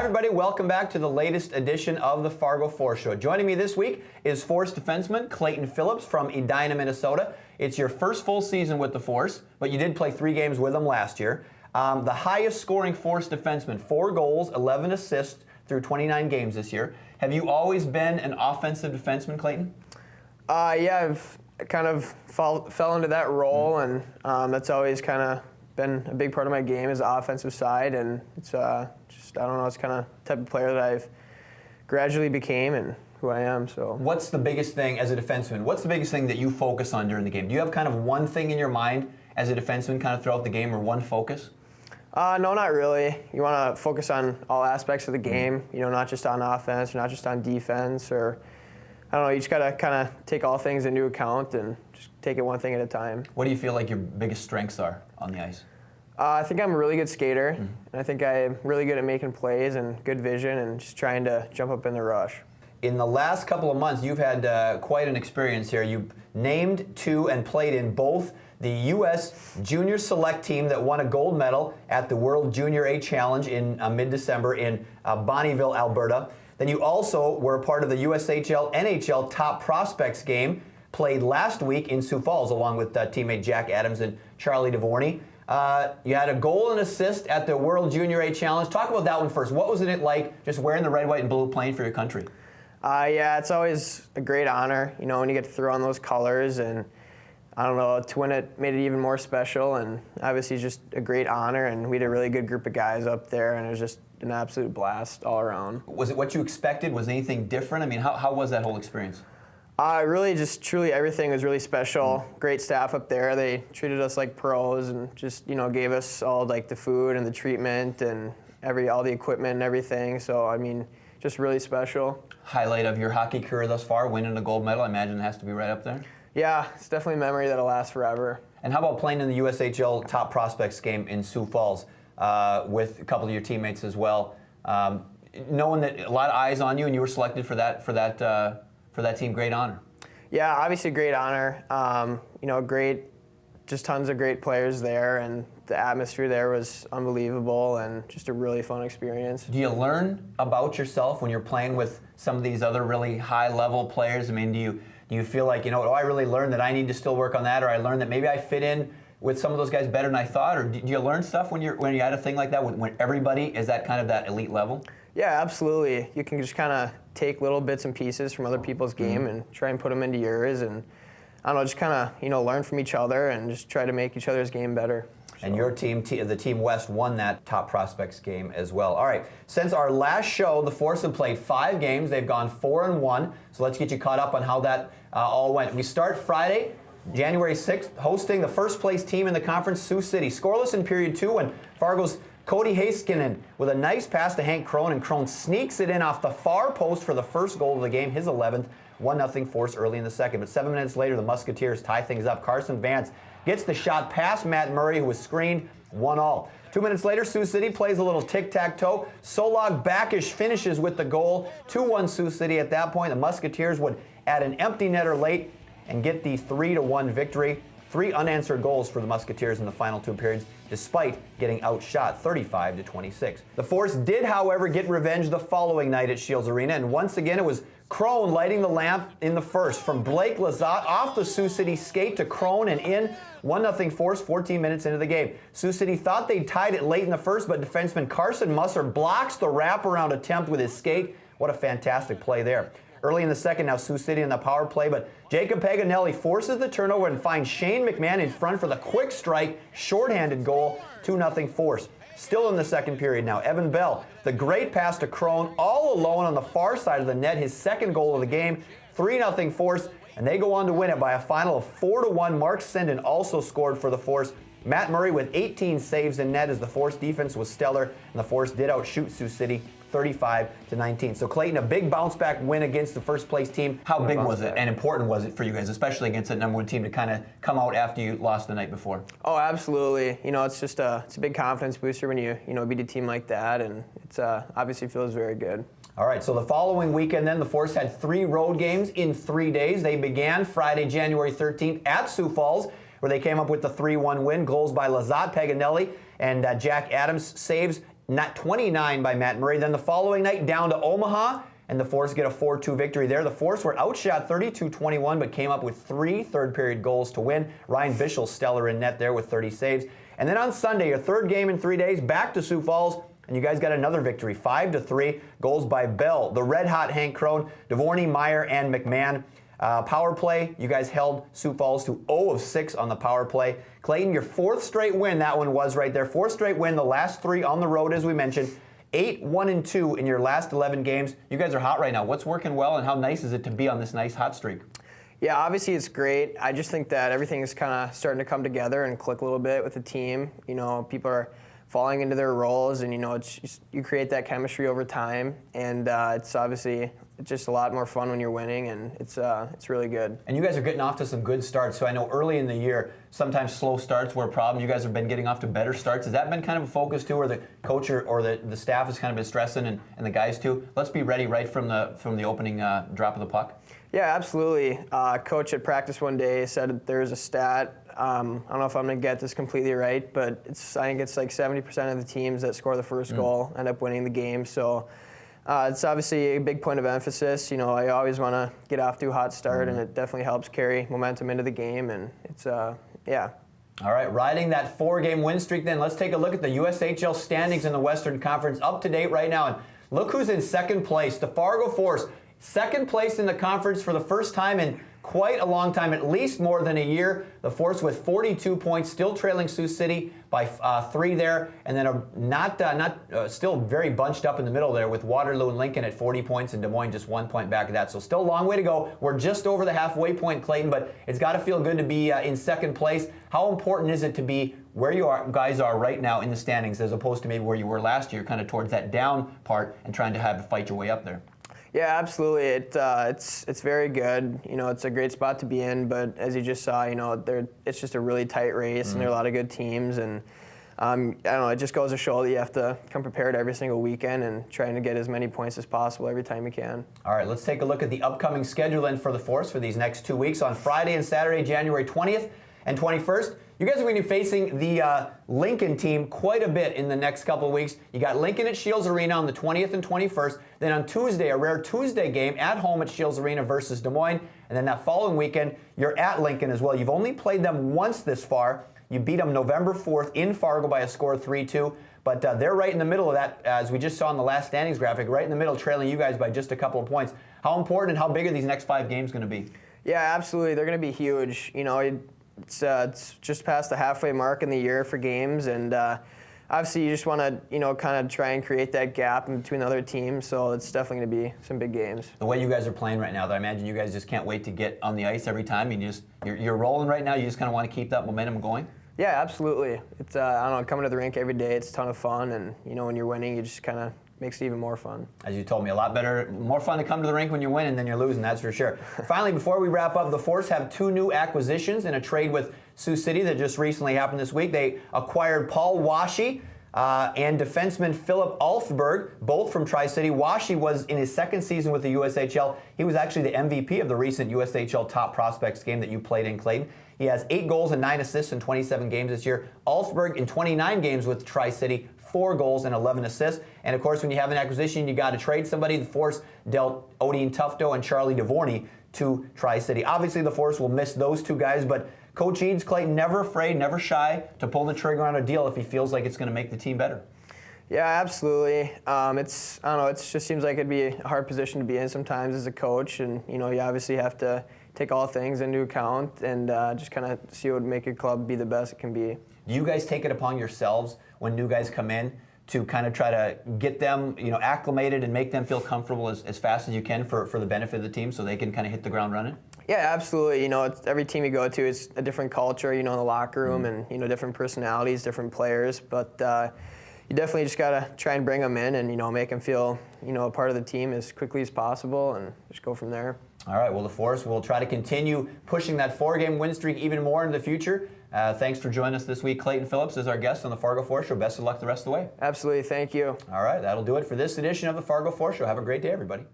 everybody. Welcome back to the latest edition of the Fargo Force Show. Joining me this week is Force defenseman Clayton Phillips from Edina, Minnesota. It's your first full season with the Force, but you did play 3 games with them last year. The highest scoring Force defenseman, 4 goals, 11 assists through 29 games this year. Have you always been an offensive defenseman, Clayton? Yeah, I've kind of fell into that role, and that's always kind of been a big part of my game is the offensive side, and it's just, I don't know, it's kind of the type of player that I've gradually became and who I am. So, what's the biggest thing as a defenseman? What's the biggest thing that you focus on during the game? Do you have kind of one thing in your mind as a defenseman kind of throughout the game, or one focus? No, not really. You want to focus on all aspects of the game, you know, not just on offense, or not just on defense, or I don't know, you just got to kind of take all things into account and just take it one thing at a time. What do you feel like your biggest strengths are on the ice? I think I'm a really good skater, and I think I'm really good at making plays and good vision and just trying to jump up in the rush. In the last couple of months, you've had quite an experience here. You named to and played in both the U.S. Junior Select team that won a gold medal at the World Junior A Challenge in mid-December in Bonnyville, Alberta. Then you also were a part of the USHL NHL Top Prospects game, played last week in Sioux Falls along with teammate Jack Adams and Charlie DeVorney. You had a goal and assist at the World Junior A Challenge. Talk about that one first. What was it like just wearing the red, white, and blue playing for your country? Yeah, it's always a great honor, you know, when you get to throw on those colors, and I don't know, to win it made it even more special, and obviously it's just a great honor, and we had a really good group of guys up there, and it was just an absolute blast all around. Was it what you expected? Was anything different? I mean, how was that whole experience? Really just truly everything was really special. Great staff up there. They treated us like pros and just, you know, gave us all like the food and the treatment and all the equipment and everything. So, I mean, just really special. Highlight of your hockey career thus far, winning a gold medal, I imagine it has to be right up there? Yeah, it's definitely a memory that'll last forever. And how about playing in the USHL Top Prospects game in Sioux Falls with a couple of your teammates as well? Knowing that a lot of eyes on you and you were selected for that team, great honor. Yeah, obviously great honor. You know, just tons of great players there, and the atmosphere there was unbelievable and just a really fun experience. Do you learn about yourself when you're playing with some of these other really high-level players? I mean, do you feel like, you know, I really learned that I need to still work on that, or I learned that maybe I fit in with some of those guys better than I thought, or do you learn stuff when you're at a thing like that, when everybody is at kind of that elite level? Yeah, absolutely. You can just kind of take little bits and pieces from other people's game and try and put them into yours, and I don't know, just kind of, you know, learn from each other and just try to make each other's game better. And your team, the Team West, won that Top Prospects game as well. All right, since our last show, the Force have played 5 games. They've gone 4-1, so let's get you caught up on how that all went. We start Friday, January 6th, hosting the first-place team in the conference, Sioux City. Scoreless in period 2 when Fargo's Cody Heiskanen with a nice pass to Hank Crone, and Crone sneaks it in off the far post for the first goal of the game, his 11th, 1-0 Force early in the second. But 7 minutes later, the Musketeers tie things up. Carson Vance gets the shot past Matt Murray, who was screened, 1-1. 2 minutes later, Sioux City plays a little tic-tac-toe. Solog Backish finishes with the goal, 2-1 Sioux City. At that point, the Musketeers would add an empty netter late and get the 3-1 victory. 3 unanswered goals for the Musketeers in the final 2 periods, despite getting outshot 35-26. The Force did, however, get revenge the following night at Shields Arena, and once again it was Crone lighting the lamp in the first. From Blake Lazat off the Sioux City skate to Crone and in, 1-0 Force 14 minutes into the game. Sioux City thought they'd tied it late in the first, but defenseman Carson Musser blocks the wraparound attempt with his skate. What a fantastic play there. Early in the second, now Sioux City in the power play, but Jacob Paganelli forces the turnover and finds Shane McMahon in front for the quick strike, shorthanded goal, 2-0 Force. Still in the second period now, Evan Bell, the great pass to Crone, all alone on the far side of the net, his second goal of the game, 3-0 Force, and they go on to win it by a final of 4-1. Mark Sinden also scored for the Force. Matt Murray with 18 saves in net as the Force defense was stellar, and the Force did outshoot Sioux City 35-19. So Clayton, a big bounce back win against the first place team. How big was it and important was it for you guys, especially against that #1 team, to kind of come out after you lost the night before? Oh, absolutely. You know, it's just it's a big confidence booster when you beat a team like that, and it's obviously feels very good. All right, so the following weekend then, the Force had 3 road games in 3 days. They began Friday, January 13th at Sioux Falls, where they came up with the 3-1 win. Goals by Lazat, Paganelli, and Jack Adams. Saves 29 by Matt Murray. Then the following night down to Omaha, and the Force get a 4-2 victory there. The Force were outshot 32-21, but came up with 3 third-period goals to win. Ryan Bischel stellar in net there with 30 saves. And then on Sunday, your third game in 3 days, back to Sioux Falls, and you guys got another victory, 5-3. Goals by Bell, the red-hot Hank Crone, Dvorny, Meyer, and McMahon. Power play, you guys held Sioux Falls to 0 of 6 on the power play. Clayton, your 4th straight win, that one was right there. 4th straight win, the last 3 on the road, as we mentioned. 8-1-2 in your last 11 games. You guys are hot right now. What's working well, and how nice is it to be on this nice hot streak? Yeah, obviously it's great. I just think that everything is kind of starting to come together and click a little bit with the team. You know, people are falling into their roles, and it's just, you create that chemistry over time, and it's obviously just a lot more fun when you're winning, and it's really good. And you guys are getting off to some good starts. So I know early in the year, sometimes slow starts were a problem. You guys have been getting off to better starts. Has that been kind of a focus too, or the coach or the staff has kind of been stressing, and the guys too? Let's be ready right from the opening drop of the puck. Yeah, absolutely. Coach at practice one day said there's a stat. I don't know if I'm going to get this completely right, but I think it's like 70% of the teams that score the first goal end up winning the game. So it's obviously a big point of emphasis. I always want to get off to a hot start, and it definitely helps carry momentum into the game. And it's, yeah. All right, riding that 4-game win streak then, let's take a look at the USHL standings in the Western Conference, up to date right now. And look who's in second place, the Fargo Force. Second place in the conference for the first time in quite a long time, at least more than a year. The Force with 42 points, still trailing Sioux City by 3 there, and then still very bunched up in the middle there with Waterloo and Lincoln at 40 points and Des Moines just 1 point back of that. So still a long way to go. We're just over the halfway point, Clayton, but it's got to feel good to be in second place. How important is it to be where you guys are right now in the standings, as opposed to maybe where you were last year, kind of towards that down part and trying to fight your way up there? Yeah, absolutely. It's very good. It's a great spot to be in, but as you just saw, it's just a really tight race, and there are a lot of good teams, and I don't know, it just goes to show that you have to come prepared every single weekend and trying to get as many points as possible every time you can. All right, let's take a look at the upcoming schedule then for the Force for these next 2 weeks. On Friday and Saturday, January 20th and 21st, you guys are going to be facing the Lincoln team quite a bit in the next couple of weeks. You got Lincoln at Shields Arena on the 20th and 21st. Then on Tuesday, a rare Tuesday game at home at Shields Arena versus Des Moines. And then that following weekend, you're at Lincoln as well. You've only played them once this far. You beat them November 4th in Fargo by a score of 3-2. But they're right in the middle of that, as we just saw in the last standings graphic, right in the middle, trailing you guys by just a couple of points. How important and how big are these next 5 games going to be? Yeah, absolutely. They're going to be huge. It's just past the halfway mark in the year for games, and obviously you just want to kind of try and create that gap in between the other teams. So it's definitely going to be some big games. The way you guys are playing right now, though, I imagine you guys just can't wait to get on the ice every time. You're rolling right now. You just kind of want to keep that momentum going. Yeah, absolutely. It's I don't know, coming to the rink every day, it's a ton of fun, and when you're winning, you just kind of makes it even more fun. As you told me, a lot better, more fun to come to the rink when you're winning than you're losing, that's for sure. Finally, before we wrap up, the Force have 2 new acquisitions in a trade with Sioux City that just recently happened this week. They acquired Paul Washy and defenseman Philip Alfberg, both from Tri-City. Washy was in his 2nd season with the USHL. He was actually the MVP of the recent USHL Top Prospects game that you played in, Clayton. He has 8 goals and 9 assists in 27 games this year. Alfberg in 29 games with Tri-City, 4 goals and 11 assists. And of course, when you have an acquisition, you got to trade somebody. The Force dealt Odin Tufto and Charlie Dvorny to Tri-City. Obviously, the Force will miss those 2 guys, but Coach Eads, Clayton, never afraid, never shy to pull the trigger on a deal if he feels like it's going to make the team better. Yeah, absolutely. I don't know, it just seems like it'd be a hard position to be in sometimes as a coach, and you obviously have to take all things into account and just kind of see what would make your club be the best it can be. Do you guys take it upon yourselves when new guys come in to kind of try to get them, acclimated and make them feel comfortable as fast as you can for the benefit of the team so they can kind of hit the ground running? Yeah, absolutely. Every team you go to is a different culture, in the locker room, and, different personalities, different players. But you definitely just got to try and bring them in and, make them feel, a part of the team as quickly as possible and just go from there. All right, well, the Force will try to continue pushing that 4-game win streak even more into the future. Thanks for joining us this week. Clayton Phillips is our guest on the Fargo Force Show. Best of luck the rest of the way. Absolutely. Thank you. All right, that'll do it for this edition of the Fargo Force Show. Have a great day, everybody.